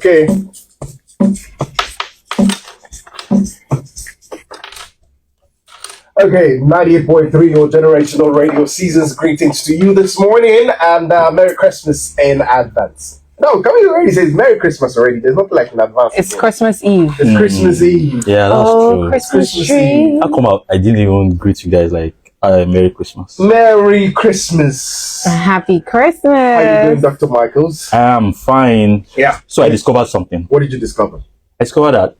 Okay. Okay, 98.3, your generational radio season's greetings to you this morning, and Merry Christmas in advance. No, coming already says Merry Christmas already. There's nothing like in advance. It's Christmas Eve. It's Christmas Eve. Yeah, that's true. Christmas tree. Eve. How come I didn't even greet you guys like Merry Christmas? Merry Christmas. Happy How you doing, Christmas. Dr. Michaels? I'm fine. Yeah. So I discovered something. What did you discover? I discovered that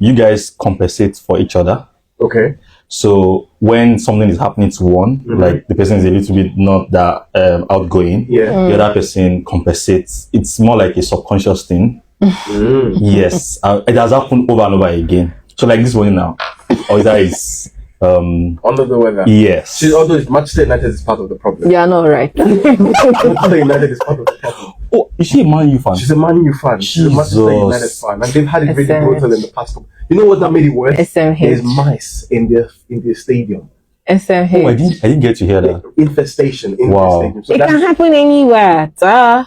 you guys compensate for each other. Okay. So when something is happening to one, like the person is a little bit not that outgoing, the other person compensates. It's more like a subconscious thing. Yes, it has happened over and over again. So like this one now, Oyiza is under the weather. yes. Although Manchester United is part of the problem. Yeah, no, right. Manchester United is part of the problem. Oh, is she a Man U fan? She's a Man U fan. She's a Manchester United fan, and they've had it really brutal in the past couple. You know what that made it worse? SMH. There's mice in the stadium. SMH. Oh, I didn't get to hear that. Infestation in Wow. the stadium. So It can happen anywhere. Duh.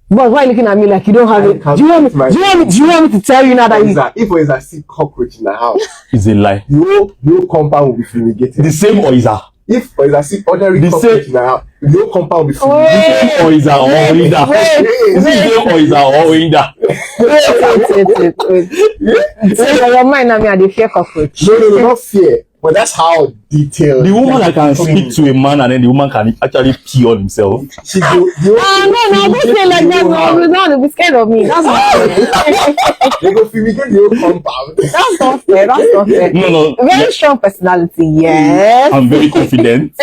But why are you looking at me like you don't have it? Do you want me to tell you now that if there is a sick cockroach in the house, It's a lie. your compound will be fumigated. The same Oyiza. If there is a sick ordinary cockroach in the house, your compound will be fumigated. Oyiza or Oyiza. Is it the same Oyiza or Oyiza? Wait. So your mind, I mean, I dey fear cockroach. No, not fear. But that's how detailed. The woman that can speak to a man and then the woman can actually pee on himself. She go, No, don't say like that. No, they'll be scared of me. That's not fair. they go fumigate your compound. That's not fair. That's not fair. No. Very strong personality, yes. I'm very confident.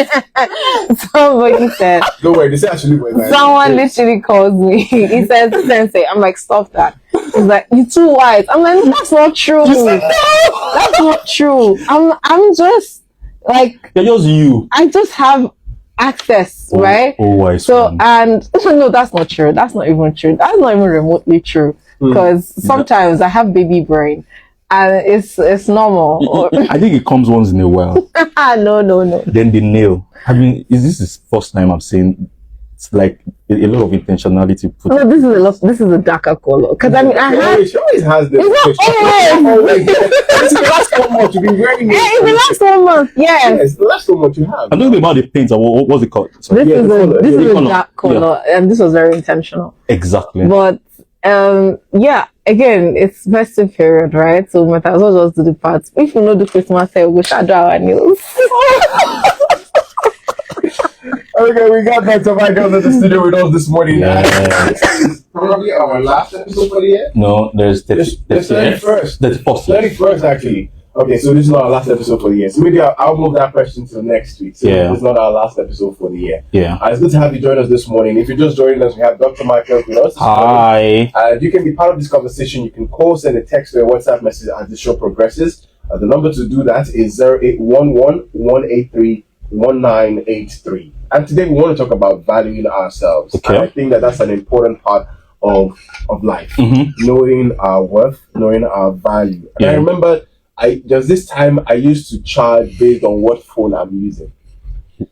Somebody said, Don't worry, they say I should leave my someone literally calls me. He says, Sensei. I'm like, stop that. He's like, you're too white. I'm like, that's not true. That's not true. I'm just like, They're just you. I just have access, right? Oh, I see. So, and no, that's not true. That's not even true. That's not even remotely true. Because sometimes I have baby brain and it's normal. I think it comes once in a while. No. Then the nail. I mean, this is the first time I'm saying it's like a lot of intentionality put. No, this is a darker color. Because I mean, I have. She always has this. It's not always. This is the last 1 month you've been wearing. It's the last 1 month. Yes. Yes, the last 1 month you have. I'm talking about the paint. What's it called? Sorry. This is a color. dark color, and this was very intentional. Exactly. But yeah, again, it's festive period, right? So might as well just do the parts. If you know the Christmas, we'll go shadow our nails. Okay, we got Dr. Michaels in the studio with us this morning. Yeah. This is probably our last episode for the year. No, there's the 31st. 31st. 31st, actually. Okay, so this is not our last episode for the year. So maybe I'll move that question to next week. So Yeah. it's not our last episode for the year. Yeah. It's good to have you join us this morning. If you're just joining us, we have Dr. Michaels with us. Hi. And you can be part of this conversation. You can call, send a text or a WhatsApp message as the show progresses. The number to do that is 0811-183-1983. And today we want to talk about valuing ourselves. Okay. And I think that that's an important part of life. Knowing our worth, knowing our value. And I remember there's this time I used to charge based on what phone I'm using.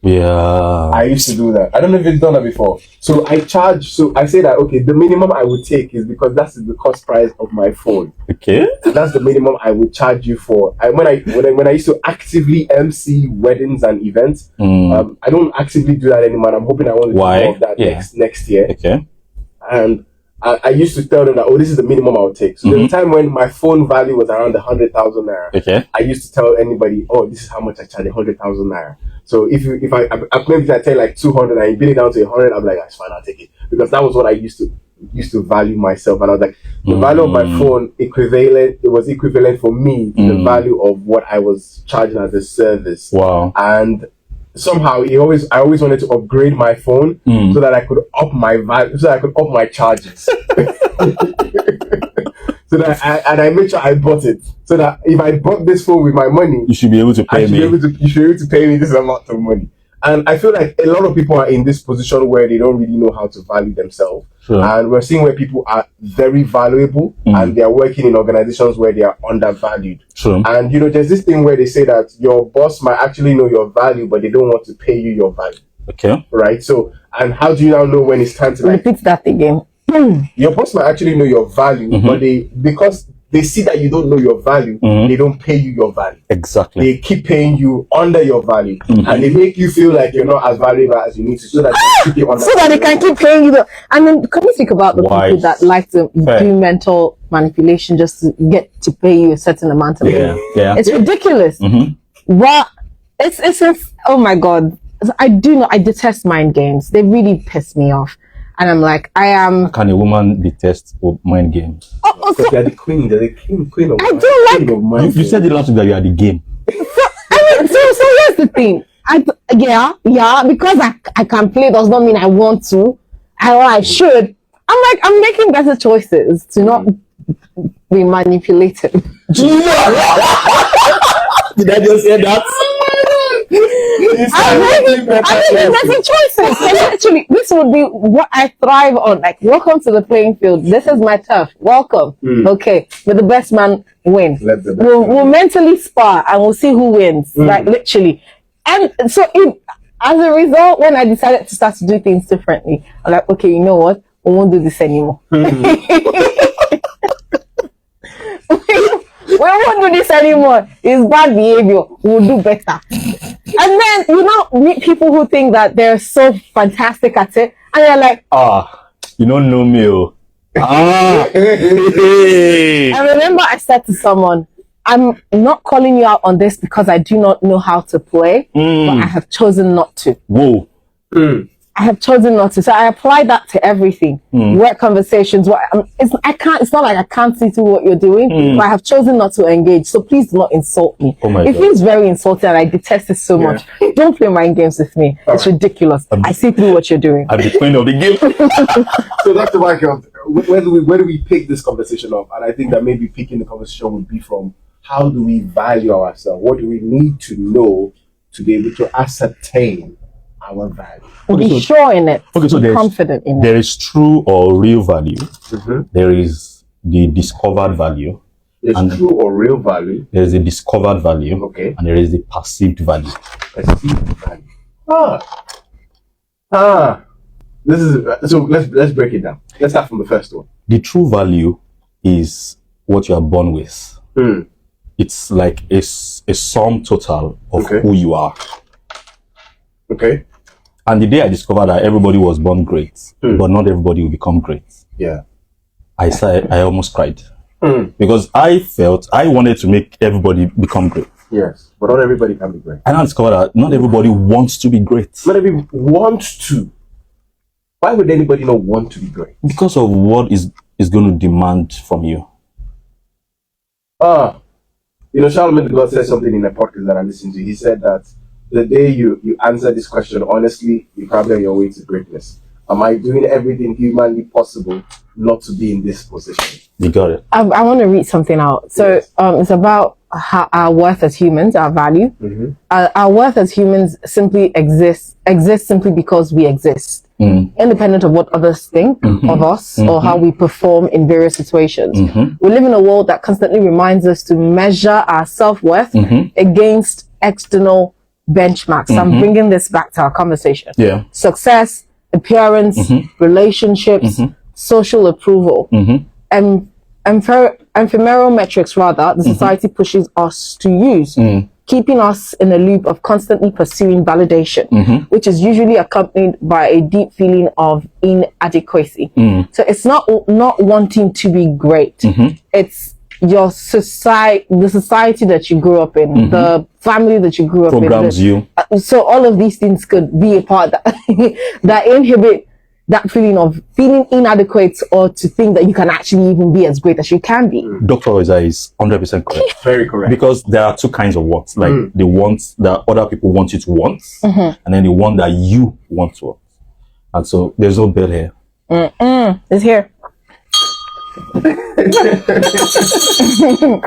Yeah. I used to do that. I don't know if you've done that before. So I charge. So I say that okay, the minimum I would take is because that's the cost price of my phone. Okay. And that's the minimum I would charge you for. When I used to actively MC weddings and events, I don't actively do that anymore. I'm hoping I want to do more of that next year. Okay. And I used to tell them that this is the minimum I would take. So there's a time when my phone value was around 100,000 naira. Okay. I used to tell anybody, this is how much I charge, 100,000 naira. So if maybe I tell like 200 and you bring it down to 100, I'm like, that's fine, I'll take it, because that was what I used to value myself. And I was like, the value of my phone was equivalent for me to the value of what I was charging as a service. Wow. And somehow I always wanted to upgrade my phone so that I could up my value, so that I could up my charges. So that I made sure I bought it, so that if I bought this phone with my money, You should be able to pay me. you should be able to pay me this amount of money. And I feel like a lot of people are in this position where they don't really know how to value themselves. Sure. And we're seeing where people are very valuable and they are working in organizations where they are undervalued. True. And there's this thing where they say that your boss might actually know your value, but they don't want to pay you your value. Okay. Right? So, and how do you now know when it's time to Repeat that again. Your boss might actually know your value, but because they see that you don't know your value, they don't pay you your value. Exactly. They keep paying you under your value, and they make you feel like you're not as valuable as you need to, so that they keep you under. So that they can keep paying you. And then can we think about the people that like to do mental manipulation just to get to pay you a certain amount of money? Yeah. It's ridiculous. But it's oh my God. I detest mind games. They really piss me off. And I'm like, Can a woman detest mind games? Because they're the queen. They're the queen of. I don't like. You said it last week that you are the game. So here's the thing. Because I can play does not mean I want to. I should. I'm making better choices to not be manipulated. Did I just say that? I'm making better choices. And actually, this would be what I thrive on. Like, welcome to the playing field. This is my turf. Welcome. Okay, but the best man wins. We'll mentally spar and we'll see who wins. Like, literally. And so, as a result, when I decided to start to do things differently, I'm like, okay, you know what? We won't do this anymore. We won't do this anymore. It's bad behavior. We'll do better. And then you now meet people who think that they're so fantastic at it, and they're like, you don't know me. I remember I said to someone, I'm not calling you out on this because I do not know how to play, but I have chosen not to. Whoa. I have chosen not to. So I apply that to everything. Work conversations. It's not like I can't see through what you're doing, but I have chosen not to engage. So please do not insult me. It feels very insulting and I detest it so much. Don't play mind games with me. It's ridiculous. I see through what you're doing. I'm the queen of the game. So Dr. Michael, where do we pick this conversation up? And I think that maybe picking the conversation would be from how do we value ourselves? What do we need to know to be able to ascertain our value? Be sure in it. Okay, so confident in it. There is true or real value. There is the discovered value. There's true or real value. There is the discovered value. Okay. And there is the perceived value. Perceived value. This is so. Let's break it down. Let's start from the first one. The true value is what you are born with. It's like a sum total of who you are. Okay. And the day I discovered that everybody was born great, but not everybody will become great. Yeah. I almost cried. Because I felt I wanted to make everybody become great. Yes. But not everybody can be great. And I discovered that not everybody wants to be great. Not everybody wants to. Why would anybody not want to be great? Because of what is going to demand from you. Charlemagne the God said something in a podcast that I listened to. He said that the day you answer this question honestly, you're probably on your way to greatness. Am I doing everything humanly possible not to be in this position? You got it. I want to read something out. So it's about our worth as humans, our value. Our worth as humans simply exists simply because we exist, independent of what others think of us or how we perform in various situations. We live in a world that constantly reminds us to measure our self-worth against external benchmarks. I'm bringing this back to our conversation. Success, appearance, relationships, social approval, ephemeral metrics rather, the society pushes us to use, keeping us in a loop of constantly pursuing validation, which is usually accompanied by a deep feeling of inadequacy. So it's not wanting to be great. It's your society, the society that you grew up in, the family that you grew up programs in. You. So all of these things could be a part that that inhibit that feeling of feeling inadequate or to think that you can actually even be as great as you can be. Dr. Oyiza is 100% correct. Very correct. Because there are two kinds of wants. Like the wants that other people want you to want, and then the one that you want to want. And so there's no bell here. It's here.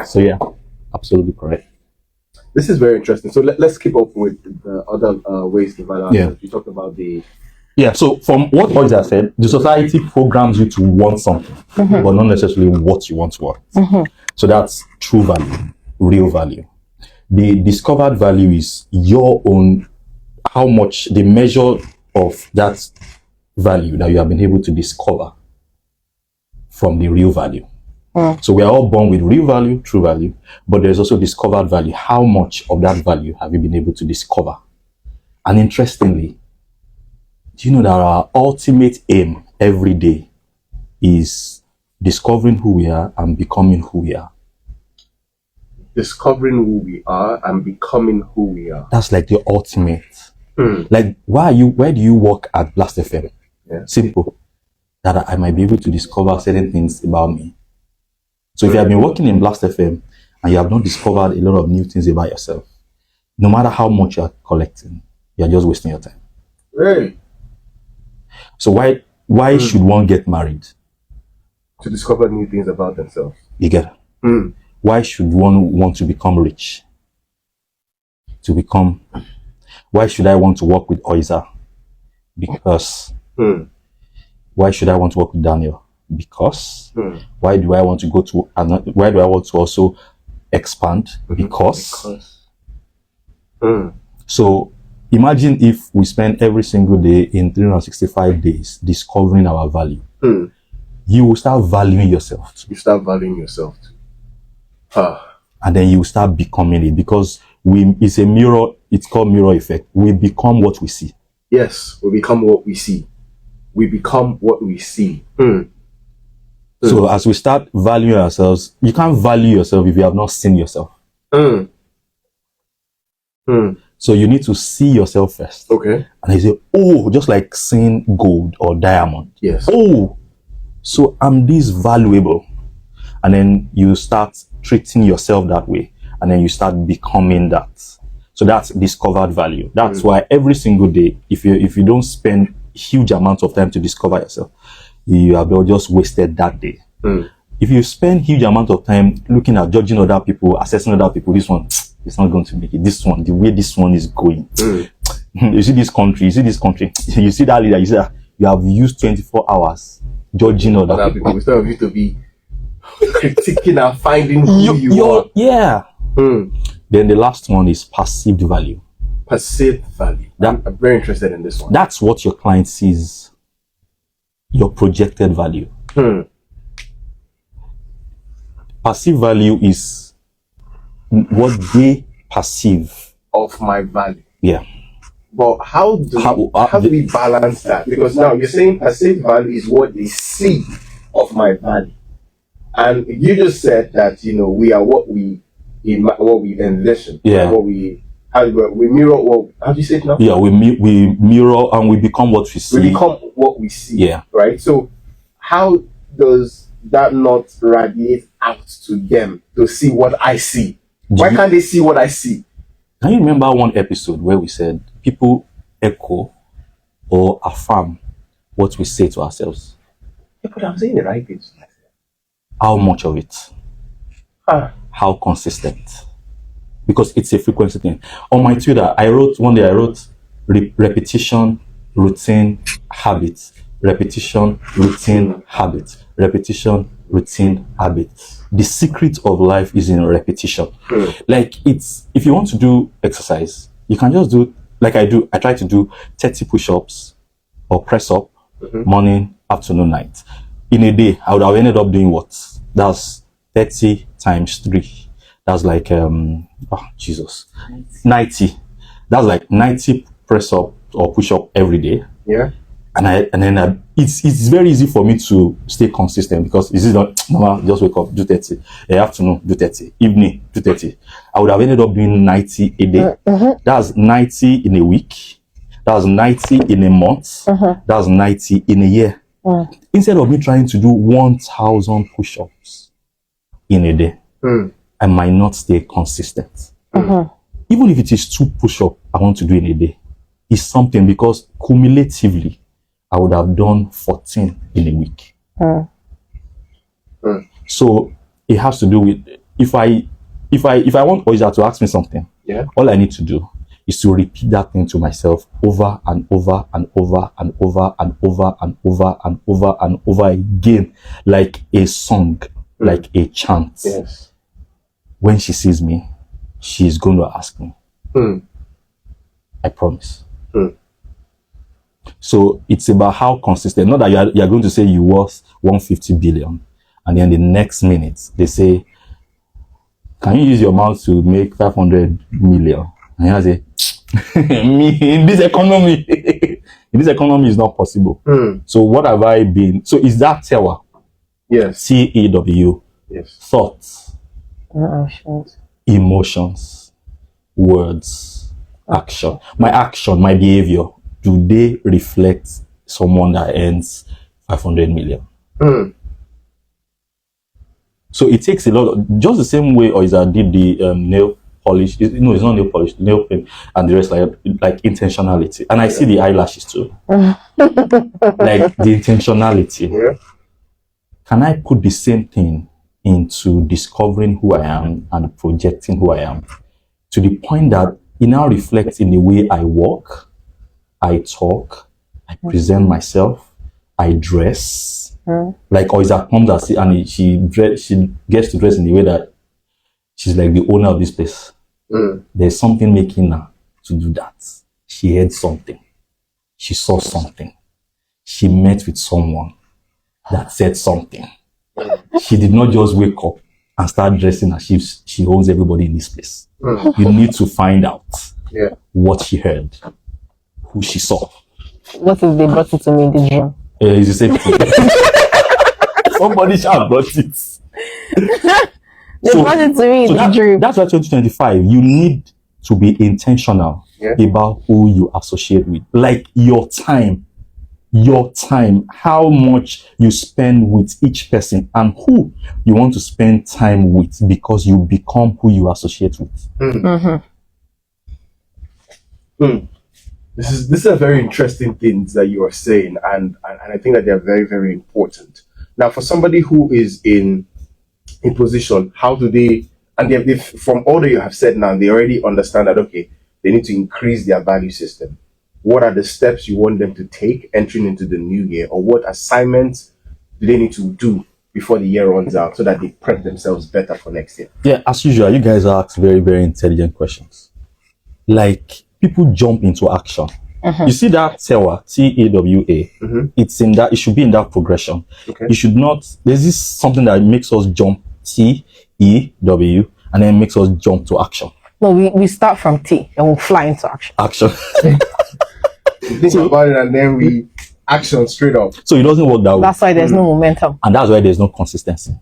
So yeah, absolutely correct. This is very interesting. So let's keep up with the other ways to value ourselves. You talked about the... Yeah, so from what Oyiza said, the society programs you to want something, but not necessarily what you want to want. So that's true value, real value. The discovered value is your own, how much the measure of that value that you have been able to discover from the real value. So we are all born with real value, true value, but there's also discovered value. How much of that value have you been able to discover? And interestingly, do you know that our ultimate aim every day is discovering who we are and becoming who we are? Discovering who we are and becoming who we are. That's like the ultimate. Like, where do you work at Blast FM? Yeah. Simple. That I might be able to discover certain things about me. So if you have been working in Blast FM and you have not discovered a lot of new things about yourself, no matter how much you are collecting, you are just wasting your time. Right. So why should one get married? To discover new things about themselves. You get it? Why should one want to become rich? Why should I want to work with Oyiza? Because. Why should I want to work with Daniel? Because. Why do I want to why do I want to also expand? Because. So imagine if we spend every single day in 365 days discovering our value. You will start valuing yourself too. You start valuing yourself too. And then you start becoming it, because it's a mirror. It's called mirror effect. We become what we see. Yes, we become what we see. We become what we see. So as we start valuing ourselves, you can't value yourself if you have not seen yourself. So you need to see yourself first. Okay. And you say, oh, just like seeing gold or diamond. Yes. Oh, so I'm this valuable. And then you start treating yourself that way. And then you start becoming that. So that's discovered value. That's why every single day, if you don't spend huge amounts of time to discover yourself, you have just wasted that day. If you spend huge amount of time looking at judging other people, assessing other people, this one, it's not going to make it. This one, the way this one is going. You see this country, you see that leader, you see that you have used 24 hours judging other people. Instead of you to be critiquing and finding who you are. Yeah. Then the last one is perceived value. Perceived value. I'm very interested in this one. That's what your client sees. Your projected value. Perceived value is what they perceive of my value. Yeah. But how do we balance that? Because now you're saying perceived value is what they see of my value. And you just said that, we are what we envision. Yeah. What we mirror what, how do you say it now? Yeah, we mirror and we become what we see. We become what we see. Yeah. Right? So how does that not radiate out to them to see what I see? Why can't they see what I see? Can you remember one episode where we said people echo or affirm what we say to ourselves? Yeah, but I'm saying the right things. How much of it? How consistent? Because it's a frequency thing. On my Twitter, one day I wrote repetition, routine, habits. Repetition, routine, habits. Repetition, routine, habits. The secret of life is in repetition. Like, if you want to do exercise, you can just do, like I do. I try to do 30 push-ups or press up, morning, afternoon, night. In a day, I would have ended up doing what? That's 30 times 3. That's like, 90. That's like 90 press up or push up every day. Yeah. And then it's very easy for me to stay consistent, because it's not normal. Just wake up, do 30. Afternoon, do 30. Evening, do 30. I would have ended up doing 90 a day. That's 90 in a week. That's 90 in a month. That's 90 in a year. Instead of me trying to do 1,000 push-ups in a day, I might not stay consistent. Even if it is 2 push-ups I want to do in a day, it's something, because cumulatively I would have done 14 in a week. So it has to do with, if I want Oyiza to ask me something, all I need to do is to repeat that thing to myself over and over and over and over and over and over and over and over again, like a song, like a chant. Yes. When she sees me, she's going to ask me. I promise. So it's about how consistent. Not that you're going to say you worth 150 billion. and then the next minute they say, can you use your mouth to make 500 million? And I say, me in this economy, is not possible. So what have I been? So is that TEW? Yes. TEW. Yes. Thoughts, emotions, words, action. My action, my behavior, do they reflect someone that earns 500 million? So it takes a lot of, just the same way Oyiza did the nail polish. No, it's not nail polish, nail paint, and the rest like intentionality. And I see the eyelashes too. Like the intentionality. Yeah. Can I put the same thing into discovering who I am and projecting who I am to the point that it now reflects in the way I walk, I talk, I present myself, I dress. Like Oyiza comes and she gets to dress in the way that she's like the owner of this place. There's something making her to do that. She heard something. She saw something. She met with someone that said something. She did not just wake up and start dressing as if she owns everybody in this place. You need to find out what she heard, who she saw. What if they brought it to me in the dream? It's the same thing. Somebody shall have brought it. They brought it to me in the dream. That's why 2025, you need to be intentional about who you associate with. Like your time, how much you spend with each person and who you want to spend time with, because you become who you associate with. This is a very interesting things that you are saying, and I think that they are very, very important. Now, for somebody who is in position, how do they, and they've from all that you have said now, they already understand that, okay, they need to increase their value system. What are the steps you want them to take entering into the new year, or what assignments do they need to do before the year runs out so that they prep themselves better for next year? Yeah, as usual, you guys ask very, very intelligent questions. Like, people jump into action. You see that TEWA, T-E-W-A, it's in that, it should be in that progression. You should not, there's this something that makes us jump, T-E-W, and then makes us jump to action. No, we start from T and we'll fly into action. You think about it and then we action straight up. So it doesn't work that way. That's why there's no momentum. And that's why there's no consistency.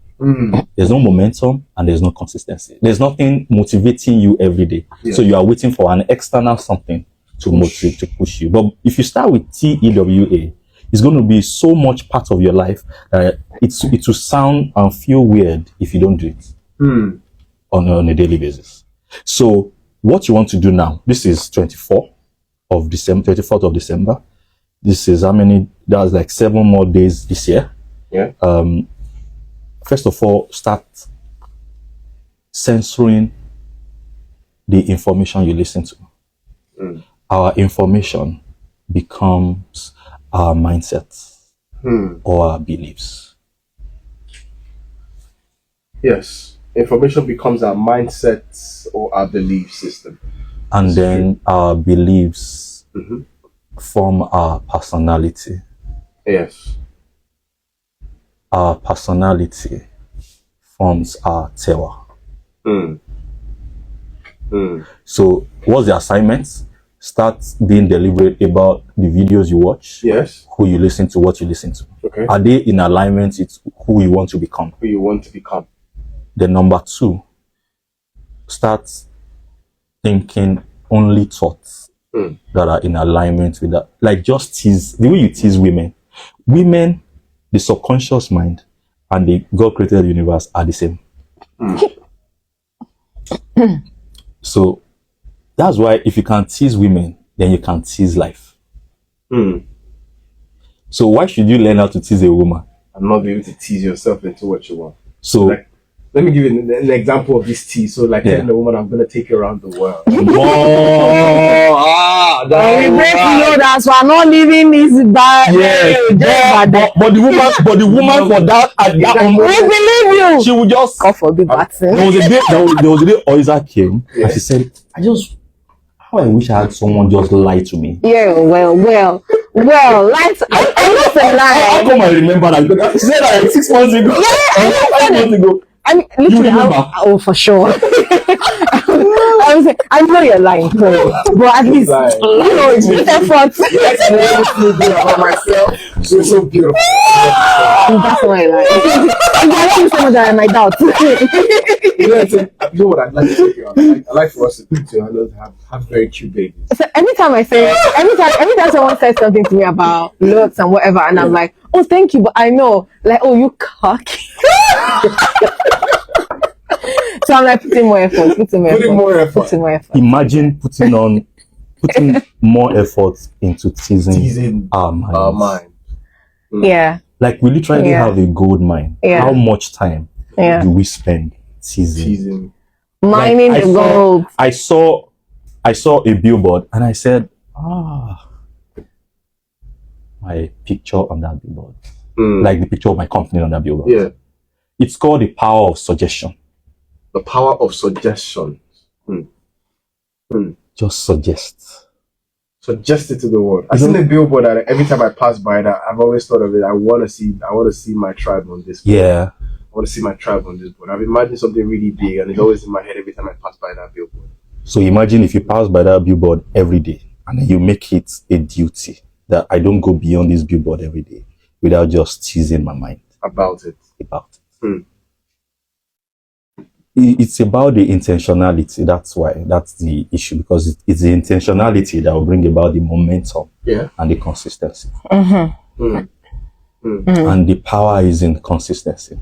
There's no momentum and there's no consistency. There's nothing motivating you every day. So you are waiting for an external something to motivate, to push you. But if you start with TEWA, it's going to be so much part of your life that it will sound and feel weird if you don't do it on a daily basis. So what you want to do now, this is 24th of December. This is how many, that's like 7 more days this year. First of all, start censoring the information you listen to. Our information becomes our mindset or our beliefs. Yes, information becomes our mindset or our belief system. And then our beliefs form our personality. Yes. Our personality forms our TEWA. So what's the assignment? Start being deliberate about the videos you watch, who you listen to, what you listen to. Are they in alignment with who you want to become? Who you want to become. Then number 2, start thinking only thoughts that are in alignment with that. Like just tease, the way you tease women. Women, the subconscious mind and the God created universe are the same. So that's why if you can tease women, then you can tease life. So why should you learn how to tease a woman? And not be able to tease yourself into what you want. So like, let me give you an example of this tease. So like telling the woman, I'm going to take you around the world. We break that, so I'm not leaving this bad. But the woman for that, we believe you. She would just God forbid that. There was a day Oyiza came and she said, how I wish I had someone just lie to me. Yeah, well, Well, lights. I'm not a lie. How come I remember that? Because I said that like 6 months ago. Yeah, 5 months ago. I mean, literally, You remember? oh, for sure. I was like, I know you're lying, but at least, you know, it's effort. Yes, I never feel good about myself. You're so beautiful. That's why I like. I love you so much that I might doubt. You know what I'd like to say here? I'd like for us to have very cute babies. So every time someone says something to me about looks and whatever, and I'm like, oh, thank you, but I know, like, oh, you cocky. So I'm like, putting more effort. Imagine putting more effort into teasing our mind. Yeah. Like we literally have a gold mine. Yeah. How much time do we spend teasing? Mining the gold. I saw a billboard and I said, my picture on that billboard. Like the picture of my company on that billboard. Yeah. It's called the power of suggestion. The power of suggestion. Just suggest. Suggest it to the world. I've seen the billboard and every time I pass by that, I've always thought of it. I want to see my tribe on this board. Yeah. I want to see my tribe on this board. I've imagined something really big and it's always in my head every time I pass by that billboard. So imagine if you pass by that billboard every day and then you make it a duty that I don't go beyond this billboard every day without just teasing my mind about it. It's about the intentionality. That's the issue, because it's the intentionality that will bring about the momentum and the consistency. And the power is in consistency.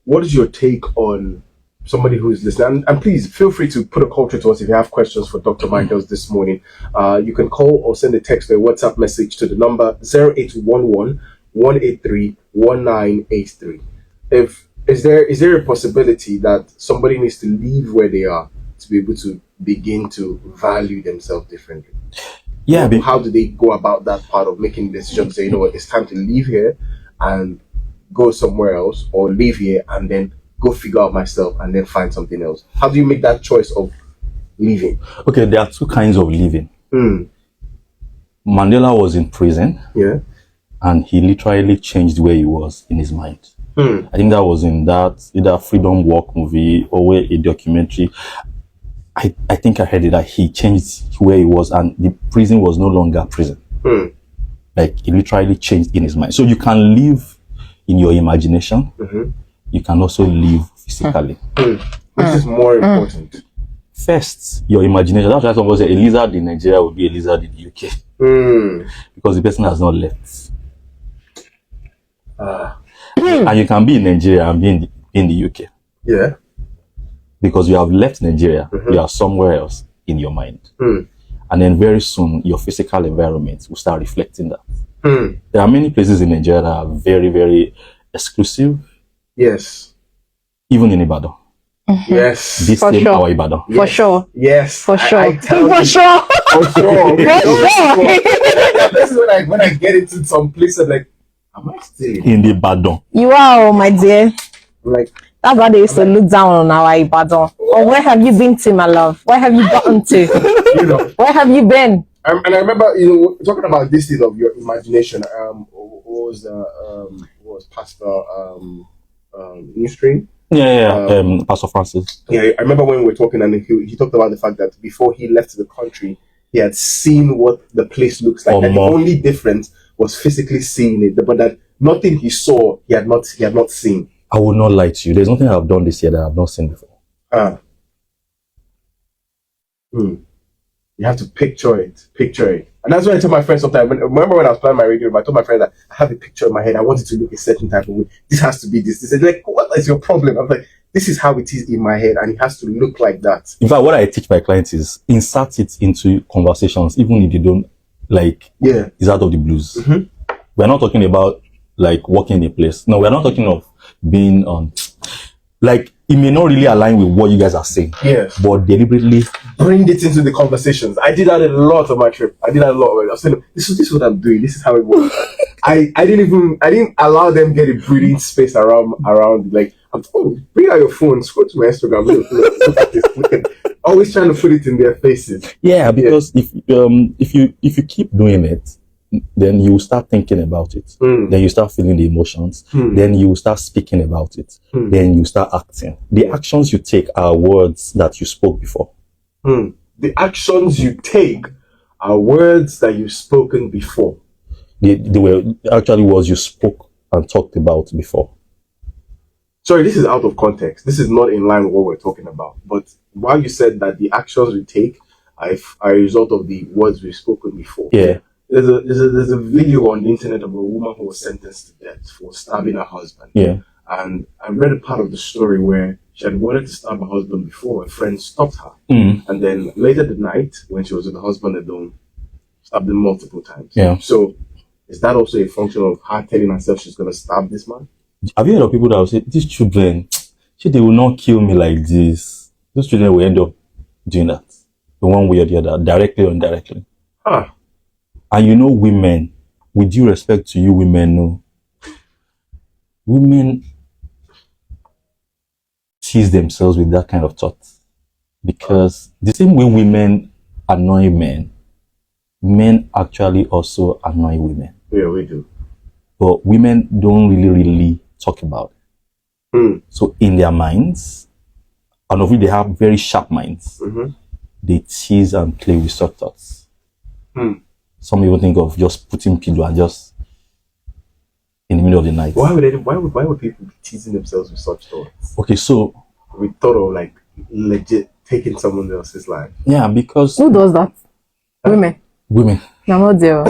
What is your take on somebody who is listening? And please feel free to put a call to us if you have questions for Dr. Michaels this morning. You can call or send a text or a WhatsApp message to the number 0811 183 1983. Is there a possibility that somebody needs to leave where they are to be able to begin to value themselves differently? Yeah. How do they go about that part of making the decision to say, you know what, it's time to leave here and go somewhere else, or leave here and then go figure out myself and then find something else? How do you make that choice of leaving? Okay, there are two kinds of leaving. Mandela was in prison. Yeah. And he literally changed where he was in his mind. I think that was in that either Freedom Walk movie or a documentary. I think I heard it that he changed where he was and the prison was no longer prison. Like he literally changed in his mind. So you can live in your imagination. You can also live physically. Which is more important? First, your imagination. That's why someone said a lizard in Nigeria will be a lizard in the UK. Because the person has not left. And you can be in Nigeria and be in the UK. Yeah. Because you have left Nigeria, you are somewhere else in your mind. And then very soon, your physical environment will start reflecting that. There are many places in Nigeria that are very, very exclusive. Yes. Even in Ibadan. Yes. This For same sure. our Ibadan. For sure. Yes. For sure. For sure. This is when I get into some place I'm like, am I still in the Ibadan? You are, my dear. Like, that's why they used to look down on our Ibadan. Or where have you been to, my love? Where have you gotten to? you know. Where have you been? And I remember, talking about this thing of your imagination. What was Pastor Newstream? Pastor Francis. Yeah, I remember when we were talking, and he talked about the fact that before he left the country, he had seen what the place looks like, and the only difference was physically seeing it, but that nothing he saw he had not seen. I will not lie to you. There's nothing I've done this year that I've not seen before. You have to picture it, and that's why I tell my friends sometimes. Remember when I was planning my radio, I told my friends that I have a picture in my head. I want it to look a certain type of way. This has to be this. They said, like, what is your problem? I'm like, this is how it is in my head, and it has to look like that. In fact, what I teach my clients is insert it into conversations, even if you don't like. Yeah, it's out of the blues. We're not talking about like working in a place. No, we're not talking of being on. Like, it may not really align with what you guys are saying. Yeah. But deliberately bring it into the conversations. I did that a lot on my trip. I was saying, this is what I'm doing. This is how it works. I didn't allow them get a breathing space around. Like, bring out your phone, scroll to my Instagram, look at this. always trying to put it in their faces. Yeah, because if you keep doing it, then you start thinking about it. Then you start feeling the emotions. Then you start speaking about it. Then you start acting. The actions you take are words that you spoke before. The actions you take are words that you've spoken before. They were actually words you spoke and talked about before. Sorry, this is out of context. This is not in line with what we're talking about. But while you said that the actions we take are a result of the words we've spoken before. Yeah. There's a video on the internet of a woman who was sentenced to death for stabbing her husband. Yeah. And I read a part of the story where she had wanted to stab her husband before a friend stopped her. And then later that night, when she was with the husband alone, stabbed him multiple times. Yeah. So is that also a function of her telling herself she's going to stab this man? Have you heard of people that will say, these children, they will not kill me like this. Those children will end up doing that. The one way or the other, directly or indirectly. And you know, women, with due respect to you women, no, women tease themselves with that kind of thought. Because the same way women annoy men, men actually also annoy women. Yeah, we do. But women don't really talk about it. So in their minds, and of which they have very sharp minds, they tease and play with such thoughts. Some even think of just putting pillow and just in the middle of the night. Why would people be teasing themselves with such thoughts? Okay, so we thought of like legit taking someone else's life. Yeah, because who does that? Women. Women. I'm not there.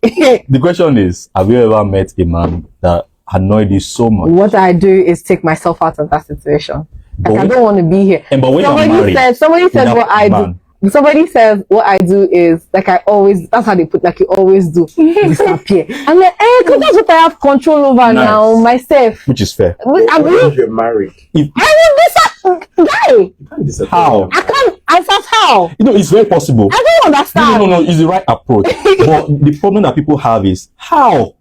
The question is, have you ever met a man that annoyed you so much? What I do is take myself out of that situation. Like, I don't want to be here. And but when somebody said what I do. Somebody says what I do is like I always. That's how they put like you always do. Disappear. I'm like, because that's what I have control over now myself. Which is fair. If you're married, I will disappear. You can't disappear. How? I can't. Answer how? You know, it's very possible. I don't understand. No, it's the right approach. But the problem that people have is how.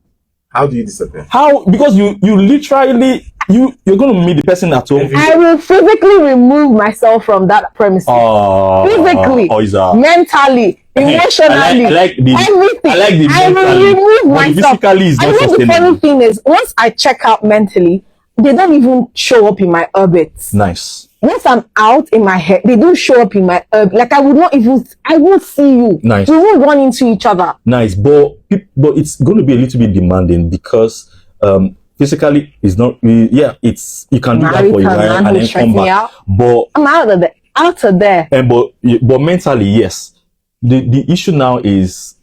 How do you disappear? How? Because you literally you're going to meet the person at home. I will physically remove myself from that premises. Physically, Oyiza. Mentally, emotionally, everything. I will remove myself. Physically is not sustainable. The funny thing is, once I check out mentally, they don't even show up in my orbits. Nice. Once I'm out in my head, they don't show up in my like I won't see you. Nice. We won't run into each other. Nice, but it's going to be a little bit demanding because physically it's not really, it's you can do that for you and then come back. But I'm out of there. And but mentally, yes. The issue now is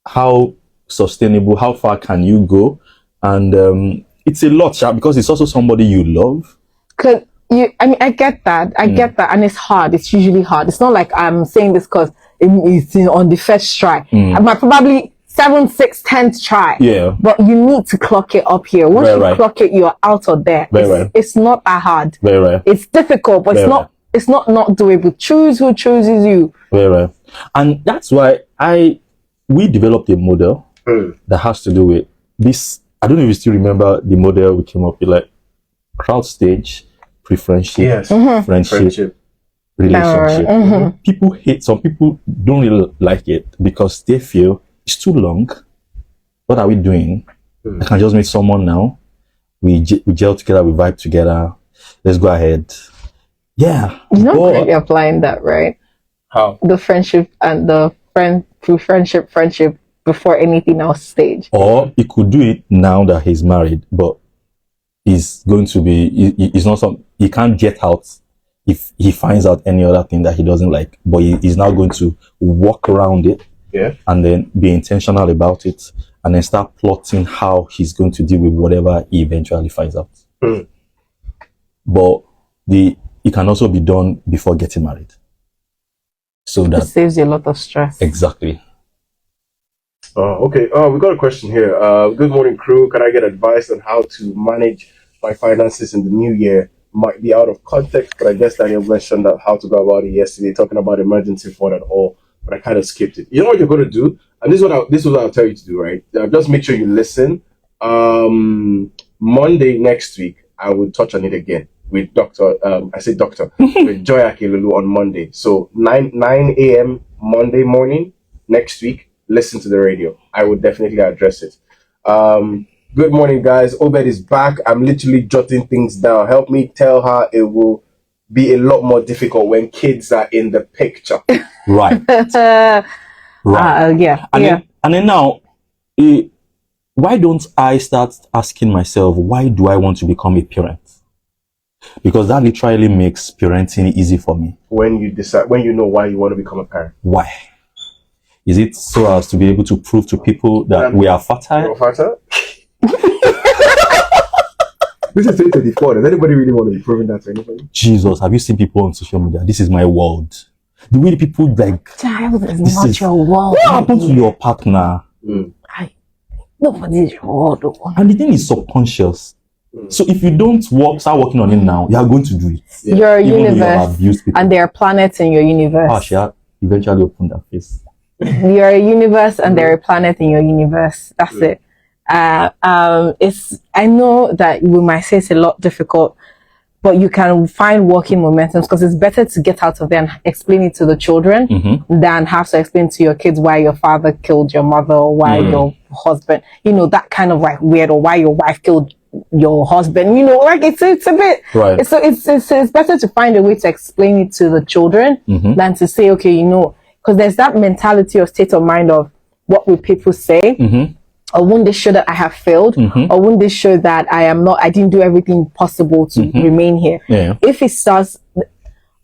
how sustainable, how far can you go? And it's a lot, because it's also somebody you love. I get that. I get that. And it's hard. It's usually hard. It's not like I'm saying this because it's on the first try. I might probably 7th, 6th, 10th try. Yeah. But you need to clock it up here. Once you clock it, you're out of there. It's not that hard. Very right. It's difficult, but it's not doable. Choose who chooses you. Very right. And that's why we developed a model that has to do with this. I don't know if you still remember the model we came up with, like crowd stage, preferential, friendship, relationship. Some people don't really like it because they feel it's too long. What are we doing? I can just meet someone now. We gel together, we vibe together. Let's go ahead. Yeah. You're not really applying that, right? How? The friendship and the friendship before anything else stage. Or he could do it now that he's married, but he's going to be, he's not he can't get out if he finds out any other thing that he doesn't like, but he's now going to walk around it. Yeah. And then be intentional about it and then start plotting how he's going to deal with whatever he eventually finds out. But it can also be done before getting married. So that it saves you a lot of stress. Exactly. Okay. We got a question here. Good morning, crew. Can I get advice on how to manage my finances in the new year? Might be out of context, but I guess Daniel mentioned that how to go about it yesterday, talking about emergency fund and all. But I kind of skipped it. You know what you're going to do? And this is what I'll tell you to do, right? Just make sure you listen. Monday next week, I will touch on it again with with Joy Akelulu on Monday. So 9 a.m. Monday morning next week, listen to the radio. I will definitely address it. Good morning, guys. Obed is back. I'm literally jotting things down. Help me tell her it will be a lot more difficult when kids are in the picture. Right. Right. Yeah. And then now, why don't I start asking myself, why do I want to become a parent? Because that literally makes parenting easy for me. When you know why you want to become a parent. Why? Is it so as to be able to prove to people that we are fertile? You're fertile? This is 2024. Does anybody really want to be proving that to anybody? Jesus, have you seen people on social media? This is my world. The way the people like... Child is not your world. What happened to your partner? Nobody is your world. And the thing is subconscious. So if you don't start working on it now, you are going to do it. Yeah. You're a Even universe, and there are planets in your universe. She eventually opened her face. You're a universe, and there are planets in your universe. That's it. I know that we might say it's a lot difficult, but you can find working momentums, because it's better to get out of there and explain it to the children than have to explain to your kids why your father killed your mother, or why your husband, that kind of like weird, or why your wife killed your husband, like it's a bit right. It's better to find a way to explain it to the children than to say, okay, because there's that mentality or state of mind of what will people say. Or wouldn't this show that I have failed? Or wouldn't this show that I didn't do everything possible to remain here? Yeah. If it starts,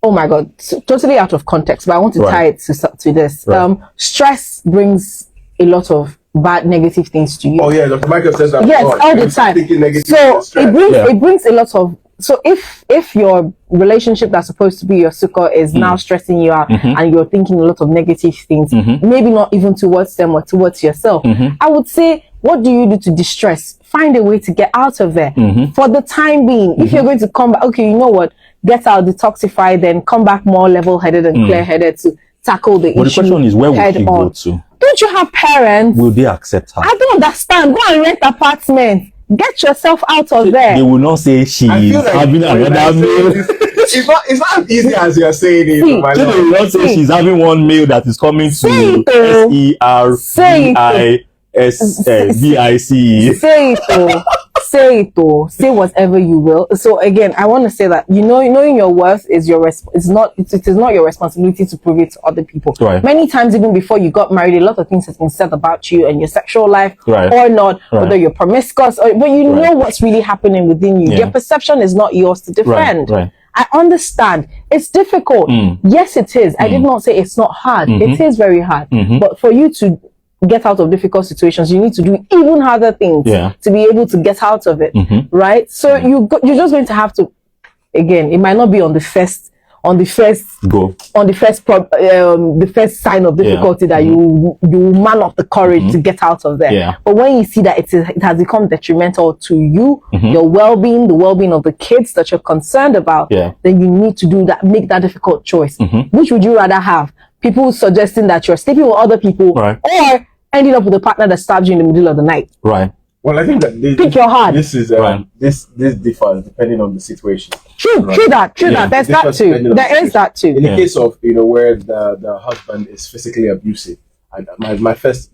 oh my God, totally out of context, but I want to tie it to this. Right. Stress brings a lot of bad negative things to you. Oh yeah, Dr. Michael says that. Yes, all the time. So it brings a lot of. So if your relationship that's supposed to be your succor is now stressing you out and you're thinking a lot of negative things, maybe not even towards them or towards yourself, I would say, what do you do to distress? Find a way to get out of there. For the time being, if you're going to come back, okay, you know what? Get out, detoxify, then come back more level-headed and clear-headed to tackle the issue. The question is, where would he go to? Don't you have parents? Will they accept her? I don't understand. Go and rent apartment. Get yourself out of there. They will not say she's having another meal. It's not as easy as you're saying it. They will not say she's having one meal that is coming to SERVICE. Say whatever you will. So again, I want to say that knowing your worth is it is not your responsibility to prove it to other people. Right. Many times, even before you got married, a lot of things has been said about you and your sexual life or not, whether you're promiscuous, but you know what's really happening within you. Yeah. Your perception is not yours to defend. Right. I understand. It's difficult. Yes, it is. I did not say it's not hard. It is very hard. But for you to get out of difficult situations, you need to do even harder things to be able to get out of it, right? So you're just going to have to, again, it might not be the first sign of difficulty that you man up the courage to get out of there. Yeah. But when you see that it has become detrimental to you, your well-being, the well-being of the kids that you're concerned about, then you need to make that difficult choice. Which would you rather have? People suggesting that you're sleeping with other people, or ending up with a partner that stabs you in the middle of the night. Right. Well, I think that pick your heart. This is this differs depending on the situation. True that. There's that too. There is that too. In the case of where the husband is physically abusive, my first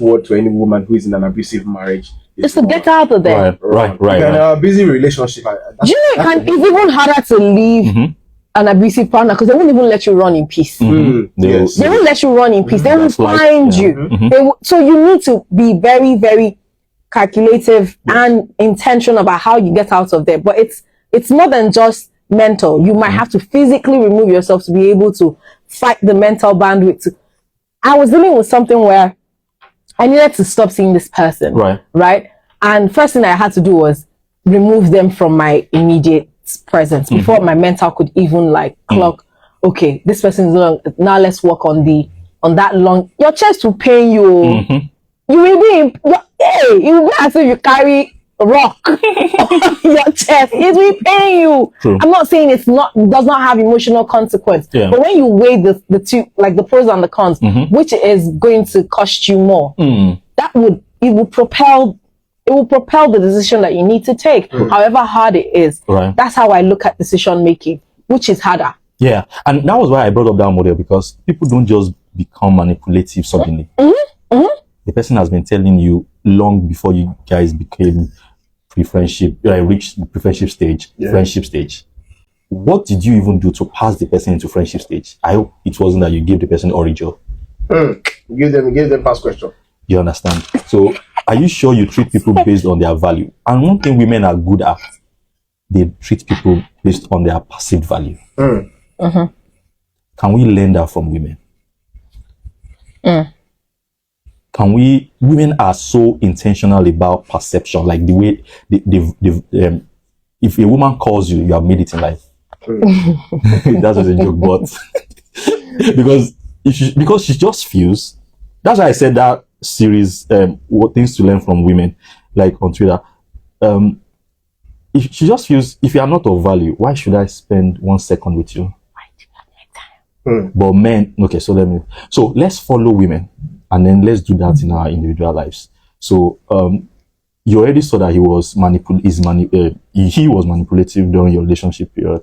word to any woman who is in an abusive marriage is to get out of there. Right. In a busy relationship, it's even harder to leave an abusive partner, because they won't even let you run in peace. They won't let you run in peace. They will find you. So you need to be very, very calculative and intentional about how you get out of there. But it's more than just mental. You might have to physically remove yourself to be able to fight the mental bandwidth. I was dealing with something where I needed to stop seeing this person. Right? And first thing I had to do was remove them from my immediate presence before my mental could even clock. Okay, this person is long. Now let's work on that long. Your chest will pain you. You will be you will as if you carry a rock on your chest. It will pain you. True. I'm not saying does not have emotional consequence, but when you weigh the two, like the pros and the cons, which is going to cost you more, it will propel it will propel the decision that you need to take, however hard it is. Right. That's how I look at decision making, which is harder. Yeah, and that was why I brought up that model, because people don't just become manipulative suddenly. The person has been telling you long before you guys became pre-friendship, reached the pre-friendship stage, friendship stage. What did you even do to pass the person into friendship stage? I hope it wasn't that you gave the person origin. Give them past question. You understand? So, are you sure you treat people based on their value? And one thing women are good at, they treat people based on their perceived value. Can we learn that from women? Women are so intentional about perception, like the way if a woman calls you, you have made it in life. That's just a joke, but because she just feels. That's why I said that series, what things to learn from women, like on Twitter. If she just feels, if you are not of value, why should I spend 1 second with you? But men, okay, so let's follow women, and then let's do that in our individual lives. So you already saw that he was manipulative during your relationship period,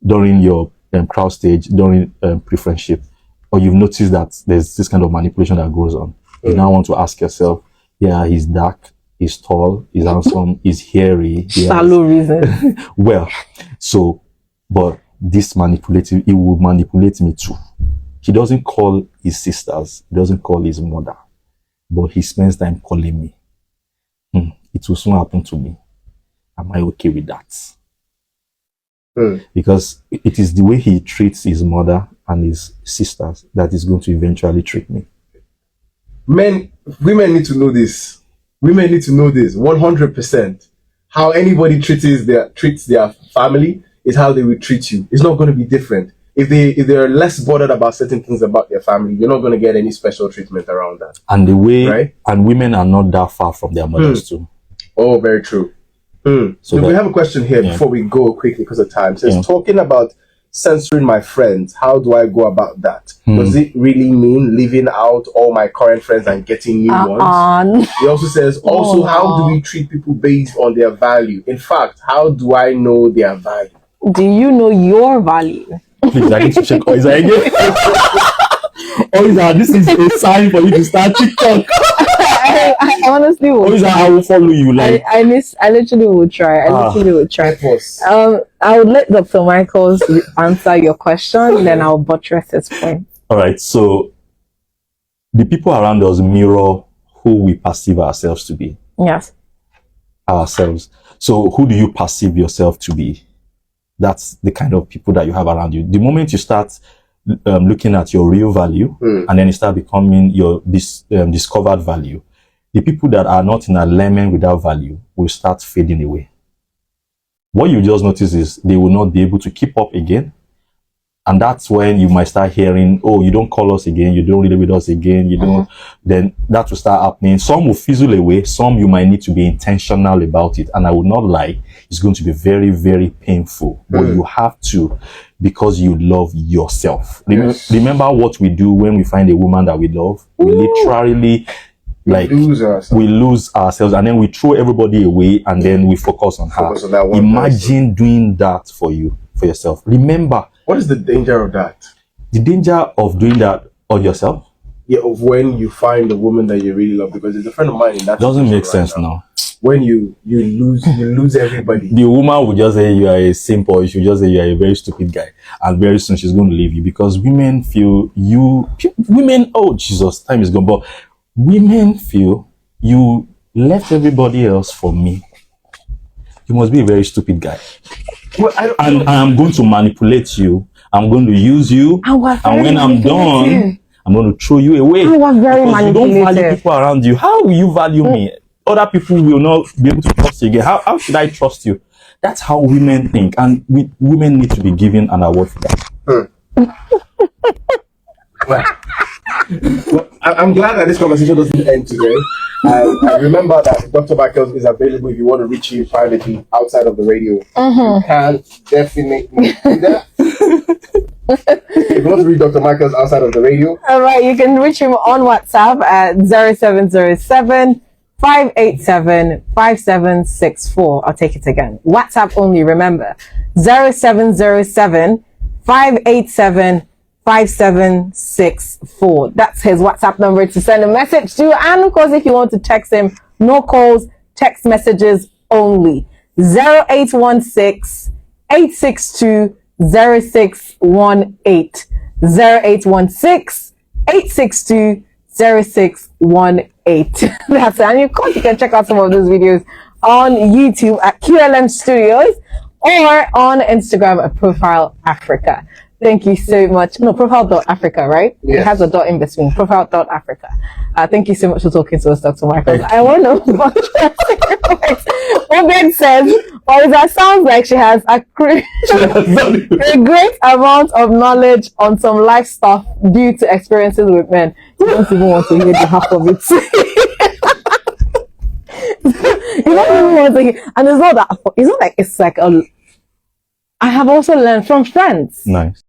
during your crowd stage, during pre-friendship, or you've noticed that there's this kind of manipulation that goes on. You now want to ask yourself, yeah, he's dark, he's tall, he's handsome, he's hairy. Shallow reason. Well, so, but this manipulative, he will manipulate me too. He doesn't call his sisters, he doesn't call his mother, but he spends time calling me. It will soon happen to me. Am I okay with that? Because it is the way he treats his mother and his sisters that is going to eventually treat me. Women need to know this. Women need to know this 100%. How anybody treats their family is how they will treat you. It's not going to be different. If they're less bothered about certain things about their family, you're not going to get any special treatment around that. And the way, right? And women are not that far from their mothers too. Oh, very true. So we have a question here before we go quickly because of time. It says, talking about censoring my friends, how do I go about that? Does it really mean leaving out all my current friends and getting new ones? He also says, how do we treat people based on their value? In fact, how do I know their value? Do you know your value? Please, I need to check Oyiza again. Oyiza, this is a sign for you to start TikTok. I honestly will. Oyiza, I will follow you. Like I literally will try. I would let Dr. Michaels answer your question, then I'll buttress his point. All right. So the people around us mirror who we perceive ourselves to be. Yes. Ourselves. So who do you perceive yourself to be? That's the kind of people that you have around you. The moment you start looking at your real value and then you start becoming your discovered value, the people that are not in alignment with that value will start fading away. What you just notice is they will not be able to keep up again. And that's when you might start hearing, oh, you don't call us again, you don't read with us again, you don't, then that will start happening. Some will fizzle away, some you might need to be intentional about it. And I would not lie, it's going to be very, very painful. But you have to, because you love yourself. Remember what we do when we find a woman that we love? We literally, we lose ourselves and then we throw everybody away and then we focus on her. Imagine doing that for yourself. Remember, what is the danger of that? The danger of doing that on yourself? Yeah, of when you find a woman that you really love, because there's a friend of mine in that. Doesn't make sense now. When you lose everybody. The woman will just say you are a simp, or she will just say you are a very stupid guy, and very soon she's going to leave you, because women feel oh Jesus, time is gone, but women feel you left everybody else for me. You must be a very stupid guy. Well, I'm going to manipulate you. I'm going to use you. And when I'm done, I'm going to throw you away. Because you don't value people around you. How will you value me? Other people will not be able to trust you again. How should I trust you? That's how women think. And women need to be given an award for that. Well, I'm glad that this conversation doesn't end today. I remember that Dr. Michaels is available if you want to reach him privately outside of the radio. You can definitely do that. If you want to reach Dr. Michaels outside of the radio. All right, you can reach him on WhatsApp at 0707 587-5764. I'll take it again. WhatsApp only, remember. 0707-587-5764. That's his WhatsApp number to send a message to. And of course, if you want to text him, no calls, text messages only. 0816-862-0618. 0816-862-0618. That's it. And of course, you can check out some of those videos on YouTube at QLM Studios or on Instagram at Profile Africa. Thank you so much. No, profile.africa, right? Yes. It has a dot in between. Profile.africa. Thank you so much for talking to us, Dr. Michaels. I want to know what Obed says, Oyiza sounds like she has a great amount of knowledge on some life stuff due to experiences with men. You don't even want to hear the half of it. You don't even want to hear, and it's not like it's like I have also learned from friends. Nice.